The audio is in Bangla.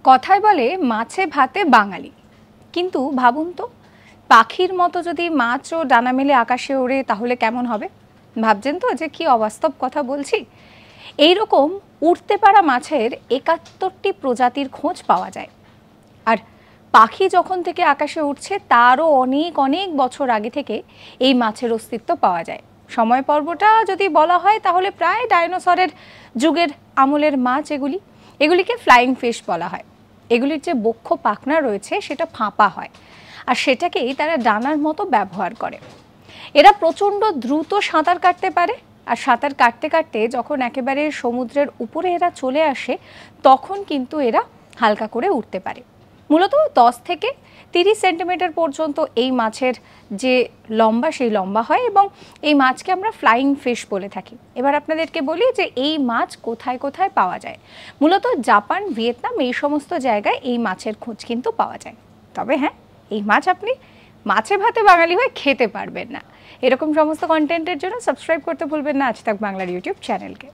কথায় বলে মাছে ভাতে বাঙালি, কিন্তু ভাবুন তো পাখির মতো যদি মাছও ডানা মেলে আকাশে ওড়ে তাহলে কেমন হবে? ভাবছেন তো যে কি অবাস্তব কথা বলছি। এইরকম উড়তে পারা মাছের ৭১টি প্রজাতির খোঁজ পাওয়া যায়। আর পাখি যখন থেকে আকাশে উঠছে তারও অনেক অনেক বছর আগে থেকে এই মাছের অস্তিত্ব পাওয়া যায়। সময় পর্বটা যদি বলা হয় তাহলে প্রায় ডাইনোসরের যুগের আমলের মাছ এগুলিকে ফ্লাইং ফিশ বলা হয়। এগুলির যে বক্ষ পাখনা রয়েছে সেটা ফাঁপা হয়, আর সেটাকেই তারা ডানার মতো ব্যবহার করে। এরা প্রচণ্ড দ্রুত সাঁতার কাটতে পারে, আর সাঁতার কাটতে কাটতে যখন একেবারে সমুদ্রের উপরে এরা চলে আসে তখন কিন্তু এরা হালকা করে উঠতে পারে। মূলত 10 থেকে 30 সেন্টিমিটার পর্যন্ত এই মাছের যে লম্বা সেই লম্বা হয়, এবং এই মাছকে আমরা ফ্লাইং ফিশ বলে থাকি। এবার আপনাদেরকে বলি যে এই মাছ কোথায় কোথায় পাওয়া যায়। মূলত জাপান, ভিয়েতনাম এই সমস্ত জায়গায় এই মাছের খোঁজ কিন্তু পাওয়া যায়। তবে হ্যাঁ, এই মাছ আপনি মাছে ভাতে বাঙালি হয়ে খেতে পারবেন না। এরকম সমস্ত কন্টেন্টের জন্য সাবস্ক্রাইব করতে ভুলবেন না আজ তাক বাংলার ইউটিউব চ্যানেলকে।